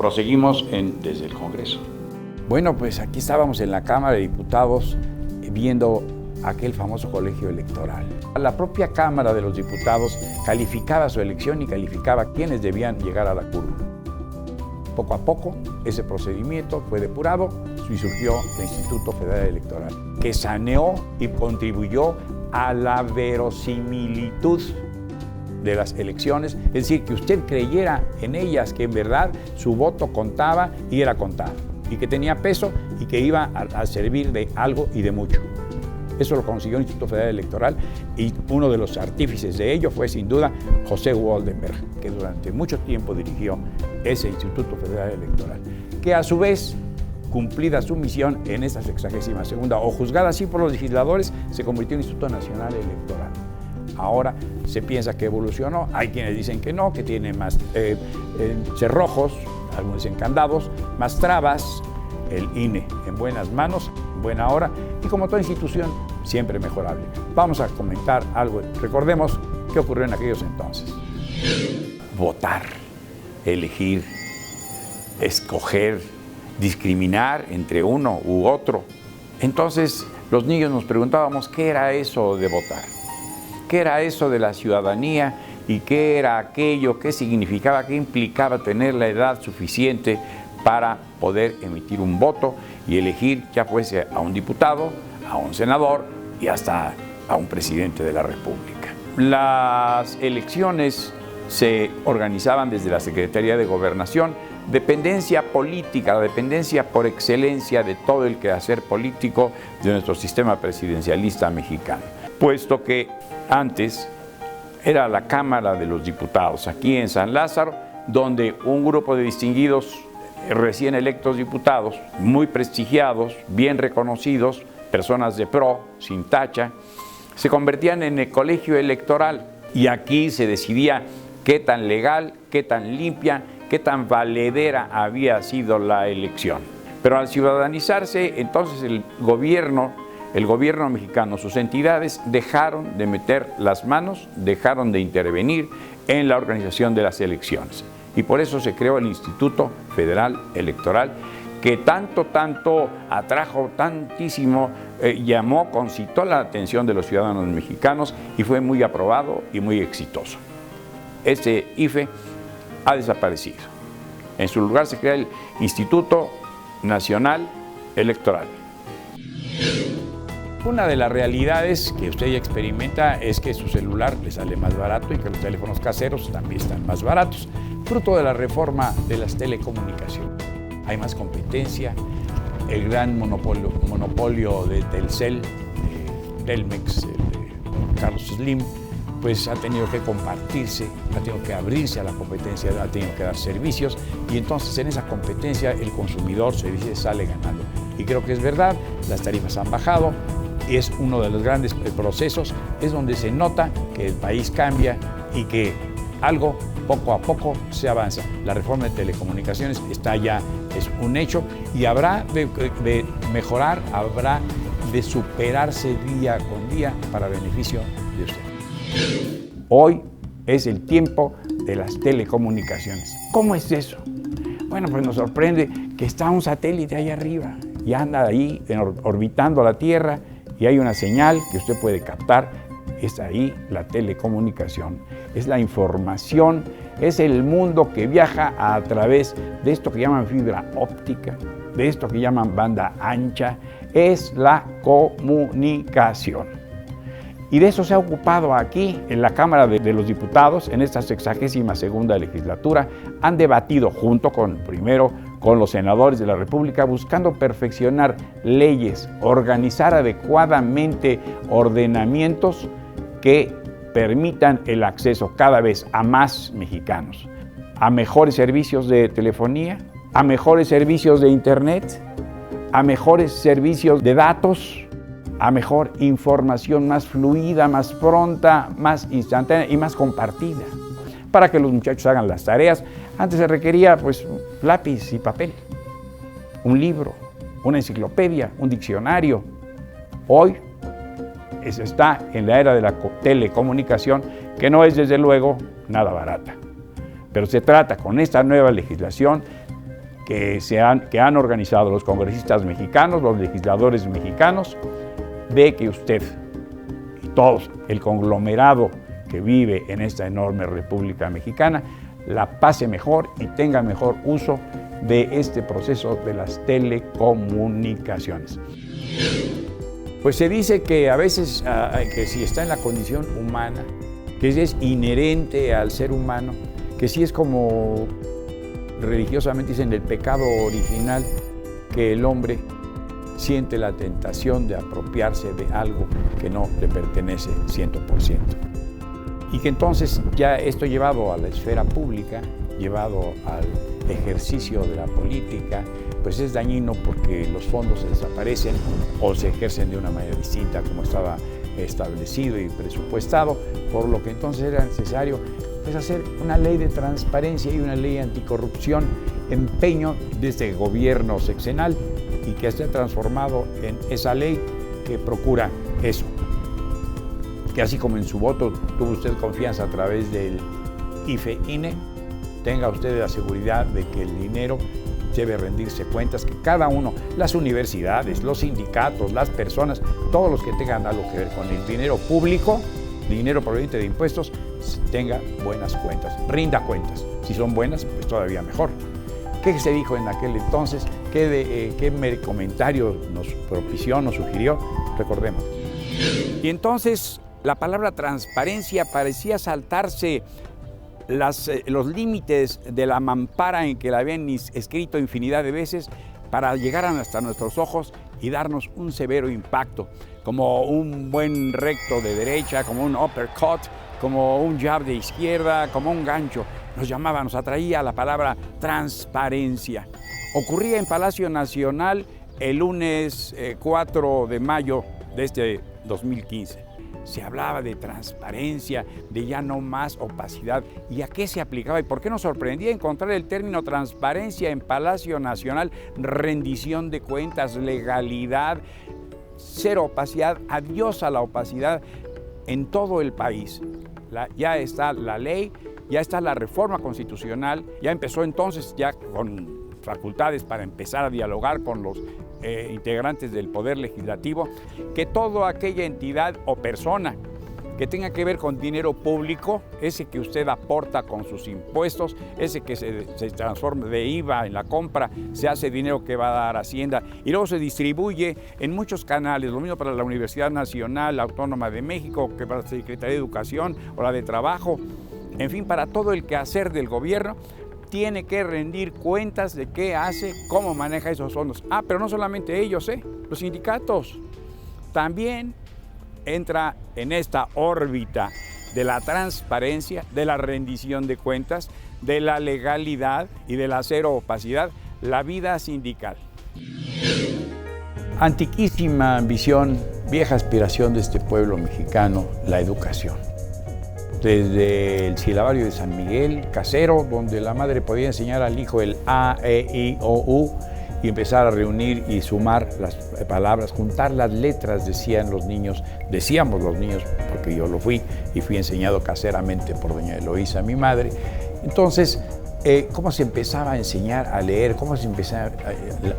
Proseguimos desde el Congreso. Bueno, pues aquí estábamos en la Cámara de Diputados viendo aquel famoso colegio electoral. La propia Cámara de los Diputados calificaba su elección y calificaba quiénes debían llegar a la curul. Poco a poco, ese procedimiento fue depurado y surgió el Instituto Federal Electoral, que saneó y contribuyó a la verosimilitud de las elecciones, es decir, que usted creyera en ellas, que en verdad su voto contaba y era contado, y que tenía peso y que iba a servir de algo y de mucho. Eso lo consiguió el Instituto Federal Electoral y uno de los artífices de ello fue sin duda José Waldenberg, que durante mucho tiempo dirigió ese Instituto Federal Electoral, que a su vez, cumplida su misión en esta 62ª o juzgada así por los legisladores, se convirtió en Instituto Nacional Electoral. Ahora se piensa que evolucionó, hay quienes dicen que no, que tiene más cerrojos, algunos dicen candados, más trabas. El INE en buenas manos, en buena hora y como toda institución siempre mejorable. Vamos a comentar algo, recordemos qué ocurrió en aquellos entonces. Votar, elegir, escoger, discriminar entre uno u otro. Entonces los niños nos preguntábamos qué era eso de votar, qué era eso de la ciudadanía y qué era aquello, qué significaba, qué implicaba tener la edad suficiente para poder emitir un voto y elegir ya fuese a un diputado, a un senador y hasta a un presidente de la República. Las elecciones se organizaban desde la Secretaría de Gobernación, dependencia política, dependencia por excelencia de todo el quehacer político de nuestro sistema presidencialista mexicano, puesto que antes era la Cámara de los Diputados, aquí en San Lázaro, donde un grupo de distinguidos recién electos diputados, muy prestigiados, bien reconocidos, personas de pro, sin tacha, se convertían en el colegio electoral y aquí se decidía qué tan legal, qué tan limpia, qué tan valedera había sido la elección. Pero al ciudadanizarse, entonces el gobierno mexicano, sus entidades dejaron de meter las manos, dejaron de intervenir en la organización de las elecciones. Y por eso se creó el Instituto Federal Electoral, que tanto atrajo, tantísimo, llamó, concitó la atención de los ciudadanos mexicanos y fue muy aprobado y muy exitoso. Ese IFE ha desaparecido. En su lugar se crea el Instituto Nacional Electoral. Una de las realidades que usted ya experimenta es que su celular le sale más barato y que los teléfonos caseros también están más baratos, fruto de la reforma de las telecomunicaciones. Hay más competencia, el gran monopolio de Telcel, de Telmex, de Carlos Slim, pues ha tenido que compartirse, ha tenido que abrirse a la competencia, ha tenido que dar servicios y entonces en esa competencia el consumidor se dice sale ganando. Y creo que es verdad, las tarifas han bajado, es uno de los grandes procesos, es donde se nota que el país cambia y que algo poco a poco se avanza. La reforma de telecomunicaciones está ya, es un hecho y habrá de mejorar, habrá de superarse día con día para beneficio de usted. Hoy es el tiempo de las telecomunicaciones. ¿Cómo es eso? Bueno, pues nos sorprende que está un satélite ahí arriba y anda ahí orbitando la Tierra y hay una señal que usted puede captar. Está ahí la telecomunicación. Es la información, es el mundo que viaja a través de esto que llaman fibra óptica, de esto que llaman banda ancha, es la comunicación. Y de eso se ha ocupado aquí en la Cámara de los Diputados, en esta 62ª legislatura, han debatido junto con los senadores de la República, buscando perfeccionar leyes, organizar adecuadamente ordenamientos que permitan el acceso cada vez a más mexicanos, a mejores servicios de telefonía, a mejores servicios de internet, a mejores servicios de datos, a mejor información más fluida, más pronta, más instantánea y más compartida, para que los muchachos hagan las tareas. Antes se requería pues lápiz y papel, un libro, una enciclopedia, un diccionario. Hoy está en la era de la telecomunicación, que no es desde luego nada barata. Pero se trata con esta nueva legislación que han organizado los congresistas mexicanos, los legisladores mexicanos, de que usted y todos, el conglomerado que vive en esta enorme República Mexicana, la pase mejor y tenga mejor uso de este proceso de las telecomunicaciones. Pues se dice que a veces, que si está en la condición humana, que es inherente al ser humano, que sí es como religiosamente dicen el pecado original, que el hombre siente la tentación de apropiarse de algo que no le pertenece 100%. Y que entonces ya esto llevado a la esfera pública, llevado al ejercicio de la política, pues es dañino porque los fondos se desaparecen o se ejercen de una manera distinta como estaba establecido y presupuestado, por lo que entonces era necesario hacer una ley de transparencia y una ley anticorrupción, empeño de este gobierno sexenal y que esté transformado en esa ley que procura eso. Que así como en su voto tuvo usted confianza a través del IFE-INE, tenga usted la seguridad de que el dinero debe rendirse cuentas, que cada uno, las universidades, los sindicatos, las personas, todos los que tengan algo que ver con el dinero público, dinero proveniente de impuestos, tenga buenas cuentas, rinda cuentas. Si son buenas, pues todavía mejor. ¿Qué se dijo en aquel entonces? ¿Qué comentario nos propició, nos sugirió? Recordemos. Y entonces la palabra transparencia parecía saltarse los límites de la mampara en que la habían escrito infinidad de veces para llegar hasta nuestros ojos y darnos un severo impacto, como un buen recto de derecha, como un uppercut, como un jab de izquierda, como un gancho. Nos atraía la palabra transparencia. Ocurría en Palacio Nacional el lunes 4 de mayo de este 2015. Se hablaba de transparencia, de ya no más opacidad. ¿Y a qué se aplicaba? ¿Y por qué nos sorprendía encontrar el término transparencia en Palacio Nacional? Rendición de cuentas, legalidad, cero opacidad, adiós a la opacidad en todo el país. Ya está la ley, ya está la reforma constitucional, ya empezó entonces ya con facultades para empezar a dialogar con los integrantes del Poder Legislativo, que toda aquella entidad o persona que tenga que ver con dinero público, ese que usted aporta con sus impuestos, ese que se transforma de IVA en la compra, se hace dinero que va a dar Hacienda y luego se distribuye en muchos canales, lo mismo para la Universidad Nacional Autónoma de México, que para la Secretaría de Educación o la de Trabajo, en fin, para todo el quehacer del gobierno, tiene que rendir cuentas de qué hace, cómo maneja esos fondos. Pero no solamente ellos, los sindicatos también entra en esta órbita de la transparencia, de la rendición de cuentas, de la legalidad y de la cero opacidad, la vida sindical. Antiquísima ambición, vieja aspiración de este pueblo mexicano, la educación. Desde el silabario de San Miguel, casero, donde la madre podía enseñar al hijo el A, E, I, O, U y empezar a reunir y sumar las palabras, juntar las letras, decíamos los niños, porque yo lo fui y fui enseñado caseramente por doña Eloísa, mi madre. Entonces, cómo se empezaba a enseñar a leer, cómo se empezaba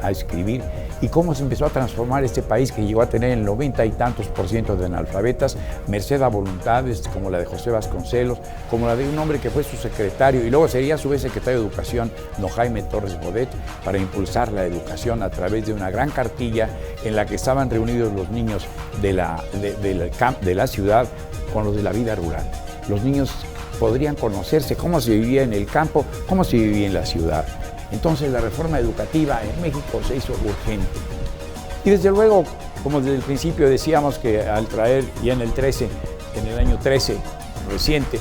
a escribir y cómo se empezó a transformar este país que llegó a tener el 90 y tantos % de analfabetas, merced a voluntades como la de José Vasconcelos, como la de un hombre que fue su secretario y luego sería a su vez secretario de Educación, don Jaime Torres Bodet, para impulsar la educación a través de una gran cartilla en la que estaban reunidos los niños de la ciudad con los de la vida rural. Los niños podrían conocerse cómo se vivía en el campo, cómo se vivía en la ciudad. Entonces la reforma educativa en México se hizo urgente. Y desde luego, como desde el principio decíamos que al traer ya en el año 13 reciente,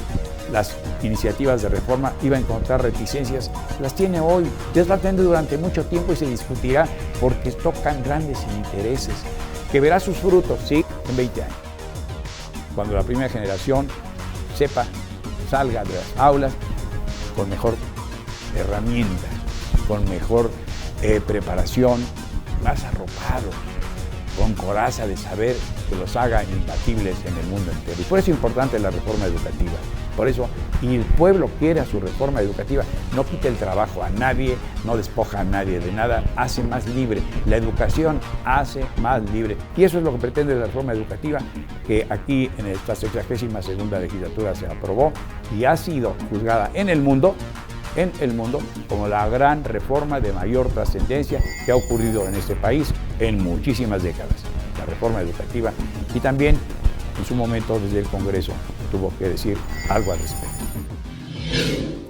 las iniciativas de reforma iba a encontrar reticencias, las tiene hoy, las va a tener durante mucho tiempo y se discutirá porque tocan grandes intereses, que verá sus frutos, sí, en 20 años. Cuando la primera generación salga de las aulas con mejor herramienta, con mejor preparación, más arropado, con coraza de saber que los haga imbatibles en el mundo entero. Y por eso es importante la reforma educativa. Por eso, y el pueblo quiere a su reforma educativa, no quita el trabajo a nadie, no despoja a nadie de nada, hace más libre. La educación hace más libre. Y eso es lo que pretende la reforma educativa, que aquí en esta 62ª legislatura se aprobó y ha sido juzgada en el mundo como la gran reforma de mayor trascendencia que ha ocurrido en este país en muchísimas décadas. La reforma educativa, y también en su momento desde el Congreso tuvo que decir algo al respecto.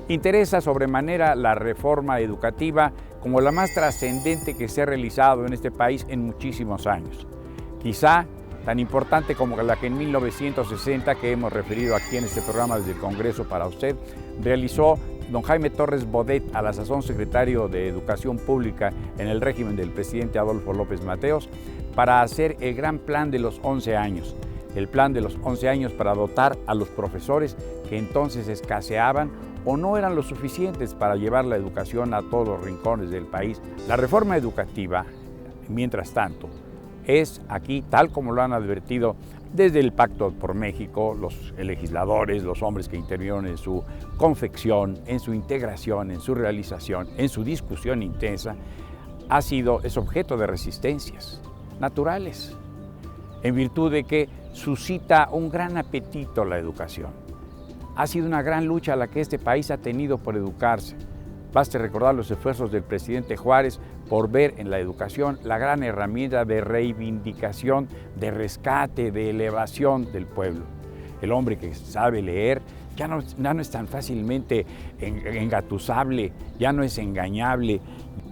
Interesa sobremanera la reforma educativa como la más trascendente que se ha realizado en este país en muchísimos años. Quizá tan importante como la que en 1960, que hemos referido aquí en este programa desde el Congreso para usted, realizó don Jaime Torres Bodet, a la sazón secretario de Educación Pública en el régimen del presidente Adolfo López Mateos, para hacer el gran plan de los 11 años. El plan de los 11 años para dotar a los profesores que entonces escaseaban o no eran lo suficientes para llevar la educación a todos los rincones del país. La reforma educativa, mientras tanto, es aquí, tal como lo han advertido desde el Pacto por México, los legisladores, los hombres que intervinieron en su confección, en su integración, en su realización, en su discusión intensa, es objeto de resistencias naturales, en virtud de que suscita un gran apetito la educación. Ha sido una gran lucha la que este país ha tenido por educarse. Baste recordar los esfuerzos del presidente Juárez por ver en la educación la gran herramienta de reivindicación, de rescate, de elevación del pueblo. El hombre que sabe leer ya no es tan fácilmente engatusable, ya no es engañable.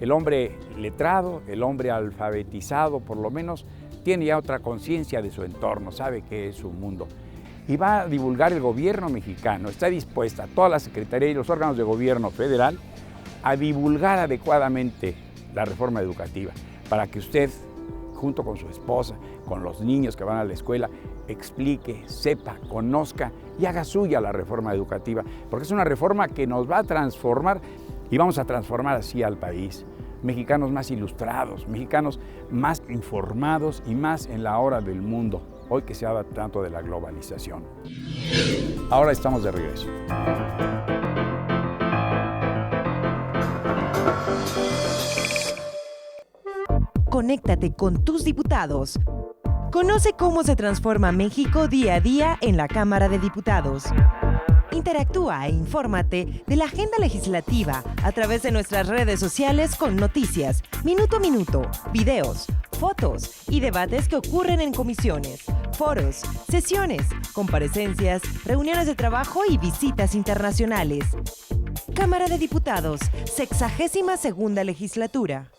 El hombre letrado, el hombre alfabetizado, por lo menos, tiene ya otra conciencia de su entorno, sabe qué es su mundo. Y va a divulgar el gobierno mexicano, está dispuesta toda la Secretaría y los órganos de gobierno federal a divulgar adecuadamente la reforma educativa, para que usted, junto con su esposa, con los niños que van a la escuela, explique, sepa, conozca y haga suya la reforma educativa, porque es una reforma que nos va a transformar y vamos a transformar así al país. Mexicanos más ilustrados, mexicanos más informados y más en la hora del mundo, hoy que se habla tanto de la globalización. Ahora estamos de regreso. Conéctate con tus diputados. Conoce cómo se transforma México día a día en la Cámara de Diputados. Interactúa e infórmate de la agenda legislativa a través de nuestras redes sociales con noticias, minuto a minuto, videos, fotos y debates que ocurren en comisiones, foros, sesiones, comparecencias, reuniones de trabajo y visitas internacionales. Cámara de Diputados, 62ª legislatura.